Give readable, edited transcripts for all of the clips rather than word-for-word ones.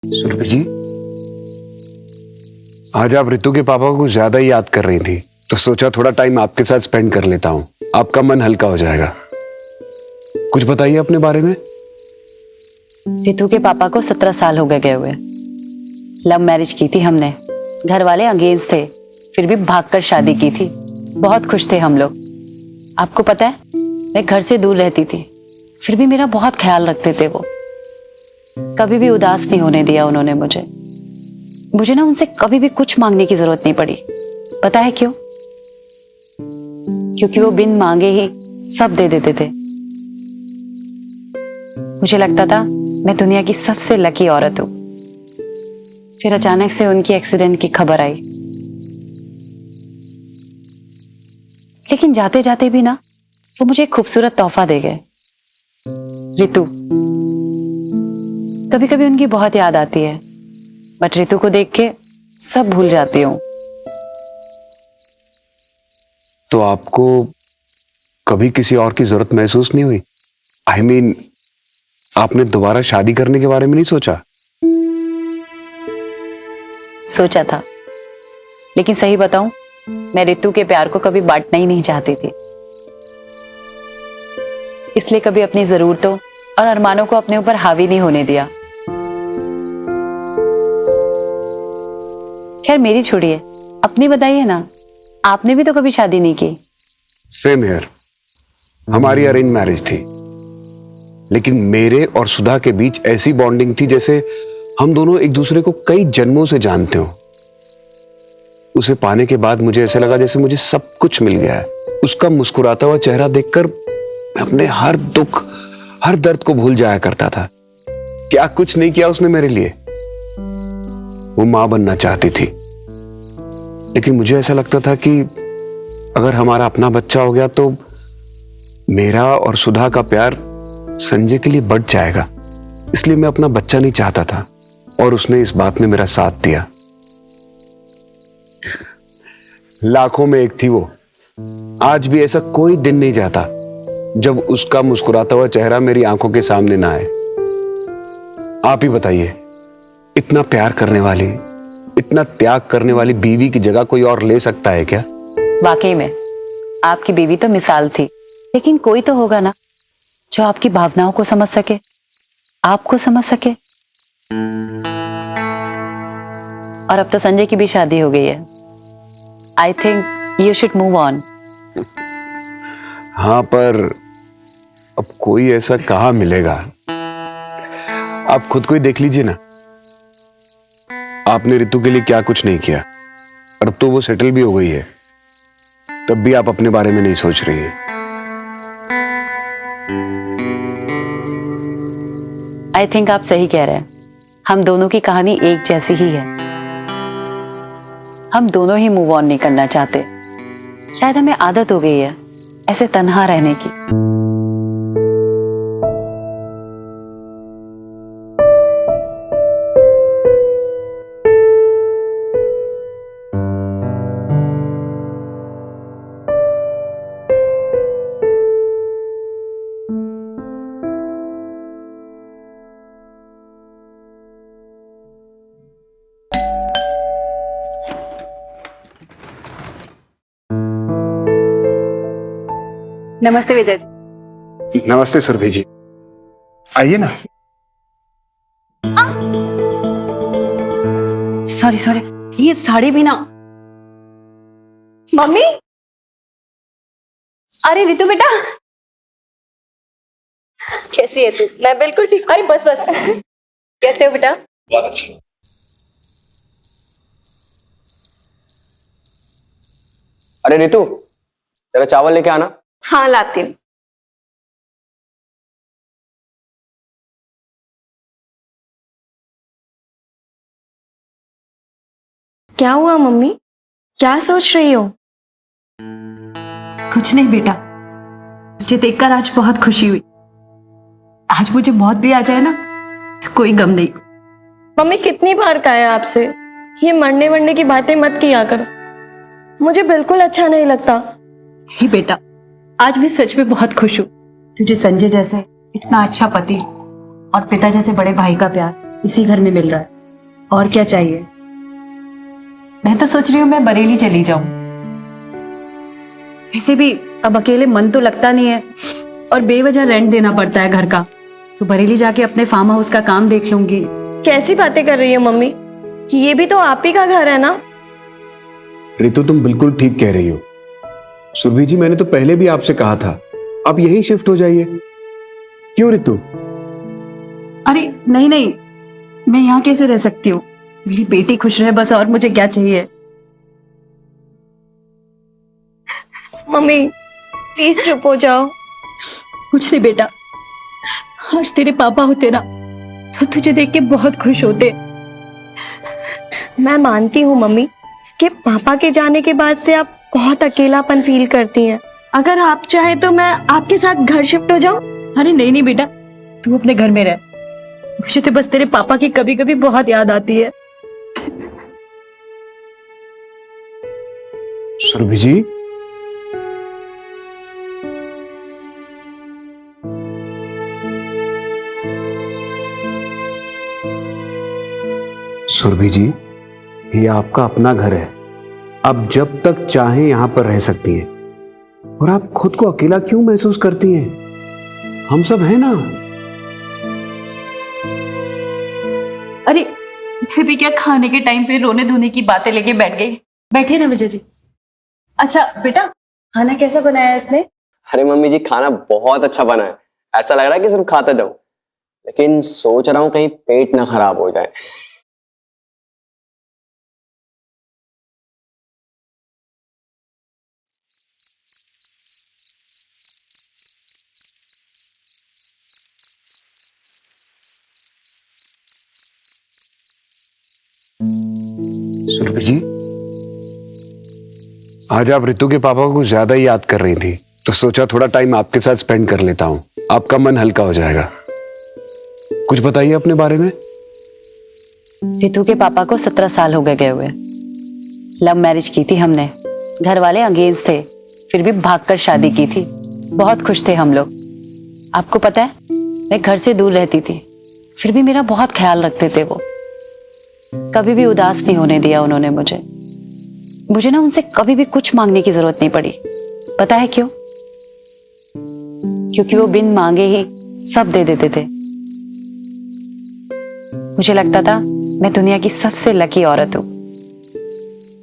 सुरभि जी, आज आप रितु के पापा को ज्यादा ही याद कर रही थी, तो सोचा थोड़ा टाइम आपके साथ स्पेंड कर लेता हूँ, आपका मन हल्का हो जाएगा। कुछ बताइए अपने बारे में। रितु के पापा को 17 साल हो गए हुए। लव मैरिज की थी हमने, घर वाले अंगेज थे, फिर भी भागकर शादी की थी। बहुत खुश थे हम लोग। आपको पता है, मैं घर से दूर रहती थी, फिर भी मेरा बहुत ख्याल रखते थे वो। कभी भी उदास नहीं होने दिया उन्होंने मुझे ना उनसे कभी भी कुछ मांगने की जरूरत नहीं पड़ी। पता है क्यों? क्योंकि वो बिन मांगे ही सब दे देते थे। मुझे लगता था मैं दुनिया की सबसे लकी औरत हूं। फिर अचानक से उनकी एक्सीडेंट की खबर आई, लेकिन जाते जाते भी ना वो मुझे एक खूबसूरत तोहफा दे गए, रितु। कभी कभी उनकी बहुत याद आती है, बट रितु को देख के सब भूल जाती हूँ। तो आपको कभी किसी और की जरूरत महसूस नहीं हुई? आई मीन, आपने दोबारा शादी करने के बारे में नहीं सोचा? सोचा था, लेकिन सही बताऊं, मैं रितु के प्यार को कभी बांटना ही नहीं चाहती थी। इसलिए कभी अपनी जरूरतों और अरमानों को अपने ऊपर हावी नहीं होने दिया। खैर मेरी छोड़िए, अपनी बताइए ना, आपने भी तो कभी शादी नहीं की। Same here. हमारी अरेंज मैरिज थी, लेकिन मेरे और सुधा के बीच ऐसी बॉन्डिंग थी जैसे हम दोनों एक दूसरे को कई जन्मों से जानते हो। उसे पाने के बाद मुझे ऐसे लगा जैसे मुझे सब कुछ मिल गया है। उसका मुस्कुराता हुआ चेहरा देखकर मैं अपने हर दुख, हर दर्द को भूल जाया करता था। क्या कुछ नहीं किया उसने मेरे लिए। वो मां बनना चाहती थी, लेकिन मुझे ऐसा लगता था कि अगर हमारा अपना बच्चा हो गया तो मेरा और सुधा का प्यार संजय के लिए बढ़ जाएगा। इसलिए मैं अपना बच्चा नहीं चाहता था, और उसने इस बात में मेरा साथ दिया। लाखों में एक थी वो। आज भी ऐसा कोई दिन नहीं जाता जब उसका मुस्कुराता हुआ चेहरा मेरी आंखों के सामने ना आए। आप ही बताइए, इतना प्यार करने वाली, इतना त्याग करने वाली बीवी की जगह कोई और ले सकता है क्या? वाकई में आपकी बीवी तो मिसाल थी, लेकिन कोई तो होगा ना जो आपकी भावनाओं को समझ सके, आपको समझ सके। और अब तो संजय की भी शादी हो गई है। I think you should move on. हाँ, पर अब कोई ऐसा कहाँ मिलेगा? आप खुद को ही देख लीजिए ना। आपने रितु के लिए क्या कुछ नहीं किया, और अब तो वो सेटल भी हो गई है, तब भी आप अपने बारे में नहीं सोच रही हैं। आई थिंक आप सही कह रहे हैं। हम दोनों की कहानी एक जैसी ही है। हम दोनों ही मूव ऑन नहीं करना चाहते। शायद हमें आदत हो गई है ऐसे तन्हा रहने की। नमस्ते विजय जी। नमस्ते सुरभि जी, आइए ना। सॉरी सॉरी, ये साड़ी भी ना। मम्मी, अरे रितु बेटा, कैसी है तू? मैं बिल्कुल ठीक। अरे बस बस, कैसे हो बेटा? बहुत अच्छा। अरे रितु, तेरा चावल लेके आना। हाँ लाती हूँ। क्या हुआ मम्मी, क्या सोच रही हो? कुछ नहीं बेटा, मुझे देखकर आज बहुत खुशी हुई। आज मुझे मौत भी आ जाए ना तो कोई गम नहीं। मम्मी कितनी बार कहा है आपसे, ये मरने वरने की बातें मत किया करो, मुझे बिल्कुल अच्छा नहीं लगता। ही बेटा, आज मैं सच में बहुत खुश हूँ। तुझे संजय जैसे इतना अच्छा पति और पिता जैसे बड़े भाई का प्यार इसी घर में मिल रहा है, और क्या चाहिए। मैं तो सोच रही हूँ मैं बरेली चली जाऊं। वैसे भी अब अकेले मन तो लगता नहीं है और बेवजह रेंट देना पड़ता है घर का, तो बरेली जाके अपने फार्म हाउस का काम देख लूंगी। कैसी बातें कर रही है मम्मी, कि ये भी तो आप ही का घर है ना। रितु, तुम बिल्कुल ठीक कह रही हो। सुरभि जी, मैंने तो पहले भी आपसे कहा था आप यहीं शिफ्ट हो जाइए। क्यों रितु? अरे नहीं नहीं, मैं यहाँ कैसे रह सकती हूँ। मेरी बेटी खुश रहे बस, और मुझे क्या चाहिए। मम्मी प्लीज चुप हो जाओ। कुछ नहीं बेटा, आज तेरे पापा होते ना तो तुझे देख के बहुत खुश होते। मैं मानती हूँ मम्मी कि पापा के जाने के बाद से आप बहुत अकेलापन फील करती हैं। अगर आप चाहे तो मैं आपके साथ घर शिफ्ट हो जाऊं। अरे नहीं नहीं बेटा, तू अपने घर में रह। मुझे तो बस तेरे पापा की कभी कभी बहुत याद आती है। सुरभि जी, सुरभि जी, ये आपका अपना घर है। आप जब तक चाहें यहां पर रह सकती हैं। और आप खुद को अकेला क्यों महसूस करती हैं? हम सब हैं ना। अरे मैं भी क्या खाने के टाइम पे रोने धोने की बातें लेके बैठ गई। बैठिए ना विजय जी। अच्छा बेटा, खाना कैसा बनाया है इसने? अरे मम्मी जी, खाना बहुत अच्छा बना है। ऐसा लग रहा है कि सिर्फ खाता जाऊं, लेकिन सोच रहा हूं कहीं पेट ना खराब हो जाए। सुरभि जी, आज आप रितु के पापा को ज्यादा ही याद कर रही थी, तो सोचा थोड़ा टाइम आपके साथ स्पेंड कर लेता हूं। आपका मन हल्का हो जाएगा। कुछ बताइए अपने बारे में। रितु के पापा को 17 साल हो गए हुए। लव मैरिज की थी हमने। घर वाले अंगेज थे, फिर भी भागकर शादी की थी। बहुत खुश थे हम लोग। आपको पता है, मैं घर से दूर रहती थी, फिर भी मेरा बहुत ख्याल रखते थे वो। कभी भी उदास नहीं होने दिया उन्होंने मुझे ना उनसे कभी भी कुछ मांगने की जरूरत नहीं पड़ी। पता है क्यों? क्योंकि वो बिन मांगे ही सब दे देते थे। मुझे लगता था मैं दुनिया की सबसे लकी औरत हूं।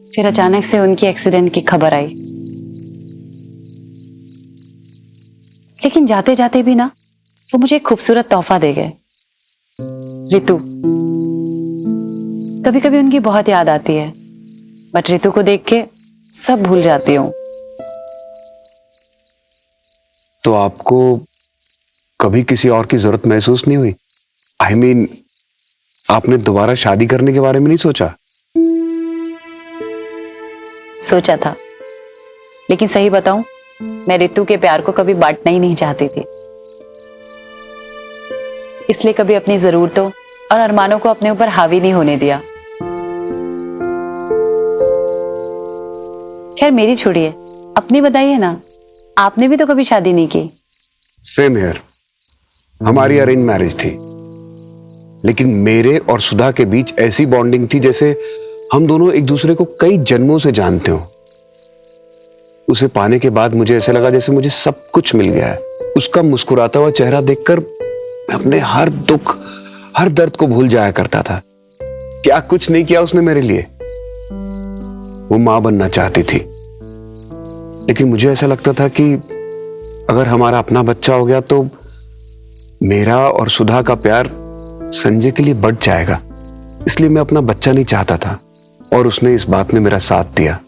फिर अचानक से उनकी एक्सीडेंट की खबर आई, लेकिन जाते जाते भी ना वो मुझे एक खूबसूरत तोहफा दे गए, रितु। कभी कभी उनकी बहुत याद आती है, बट रितु को देख के सब भूल जाती हूँ। तो आपको कभी किसी और की जरूरत महसूस नहीं हुई? I mean, आपने दोबारा शादी करने के बारे में नहीं सोचा? सोचा था, लेकिन सही बताऊं, मैं रितु के प्यार को कभी बांटना ही नहीं चाहती थी। इसलिए कभी अपनी जरूरतों और अरमानों को अपने ऊपर हावी नहीं होने दिया। खैर मेरी छोड़िए, अपनी बताइए ना, आपने भी तो कभी शादी नहीं की। Same here. हमारी अरेंज मैरिज थी, लेकिन मेरे और सुधा के बीच ऐसी बॉन्डिंग थी जैसे हम दोनों एक दूसरे को कई जन्मों से जानते हो। उसे पाने के बाद मुझे ऐसा लगा जैसे मुझे सब कुछ मिल गया है। उसका मुस्कुराता हुआ चेहरा देखकर मैं अपने हर दुख, हर दर्द को भूल जाया करता था। क्या कुछ नहीं किया उसने मेरे लिए। वो मां बनना चाहती थी, लेकिन मुझे ऐसा लगता था कि अगर हमारा अपना बच्चा हो गया तो मेरा और सुधा का प्यार संजय के लिए बढ़ जाएगा। इसलिए मैं अपना बच्चा नहीं चाहता था, और उसने इस बात में मेरा साथ दिया।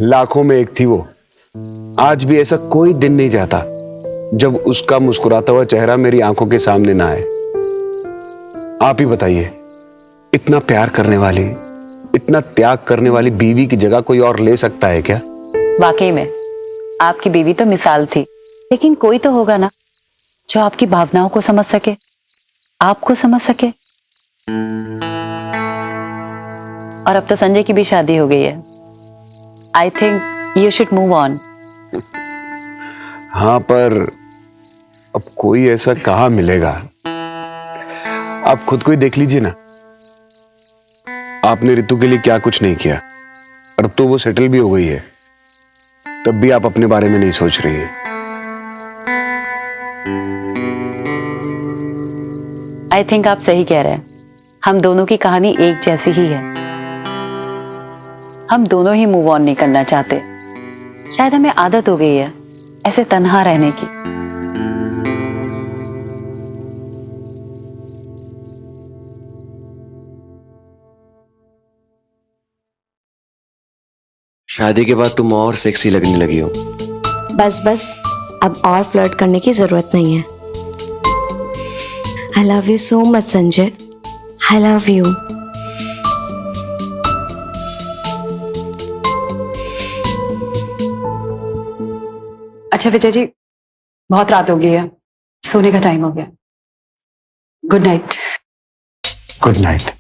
लाखों में एक थी वो। आज भी ऐसा कोई दिन नहीं जाता जब उसका मुस्कुराता हुआ चेहरा मेरी आंखों के सामने ना आए। आप ही बताइए, इतना प्यार करने वाली, इतना त्याग करने वाली बीवी की जगह कोई और ले सकता है क्या? वाकई में आपकी बीवी तो मिसाल थी, लेकिन कोई तो होगा ना जो आपकी भावनाओं को समझ सके, आपको समझ सके। और अब तो संजय की भी शादी हो गई है। I think you should move on. हाँ, पर अब कोई ऐसा कहाँ मिलेगा आप खुद को ही देख लीजिए ना, आपने रितु के लिए क्या कुछ नहीं किया, और अब तो वो सेटल भी हो गई है, तब भी आप अपने बारे में नहीं सोच रही हैं। आई थिंक आप सही कह रहे हैं, हम दोनों की कहानी एक जैसी ही है। हम दोनों ही मूव ऑन नहीं करना चाहते। शायद हमें आदत हो गई है ऐसे तन्हा रहने की। शादी के बाद तुम और सेक्सी लगने लगी हो। बस बस, अब और फ्लर्ट करने की जरूरत नहीं है। I love you so much Sanjay, I love you. अच्छा विजय जी, बहुत रात हो गई है, सोने का टाइम हो गया। Good night. Good night.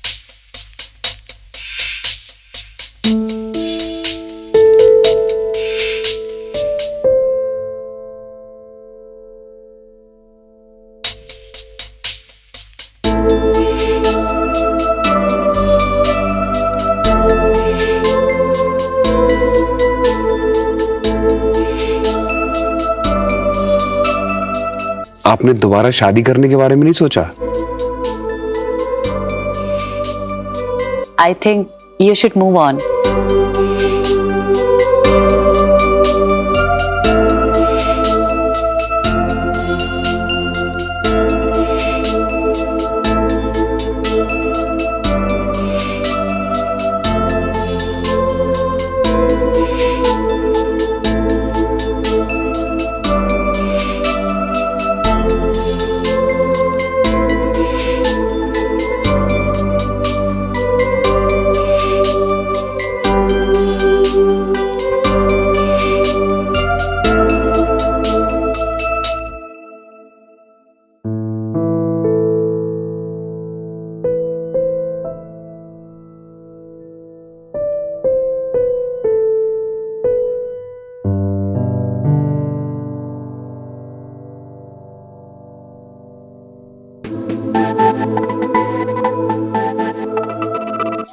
आपने दोबारा शादी करने के बारे में नहीं सोचा? I think you should move on.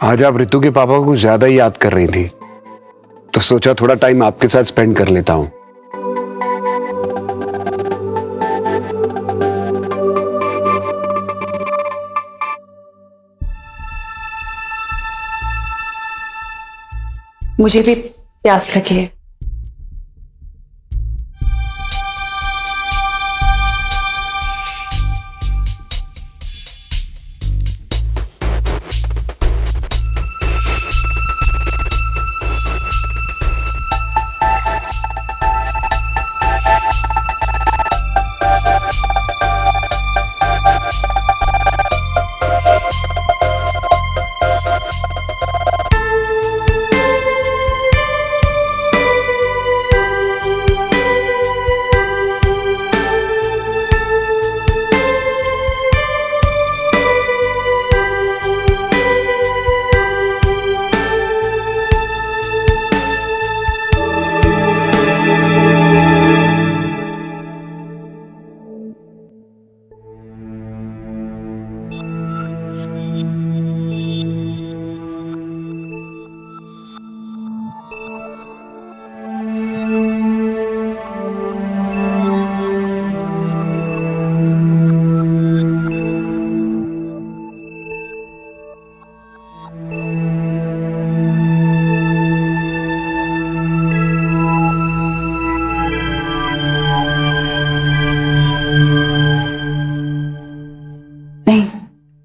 आज आप रितु के पापा को ज्यादा ही याद कर रही थी, तो सोचा थोड़ा टाइम आपके साथ स्पेंड कर लेता हूं। मुझे भी प्यास लगी है।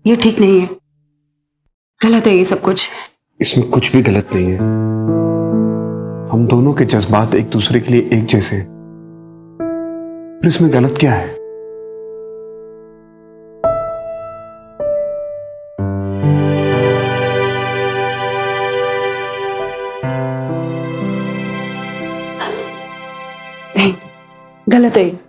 ये ठीक नहीं है, गलत है ये सब कुछ। इसमें कुछ भी गलत नहीं है। हम दोनों के जज्बात एक दूसरे के लिए एक जैसे, फिर इसमें गलत क्या है? नहीं, गलत है।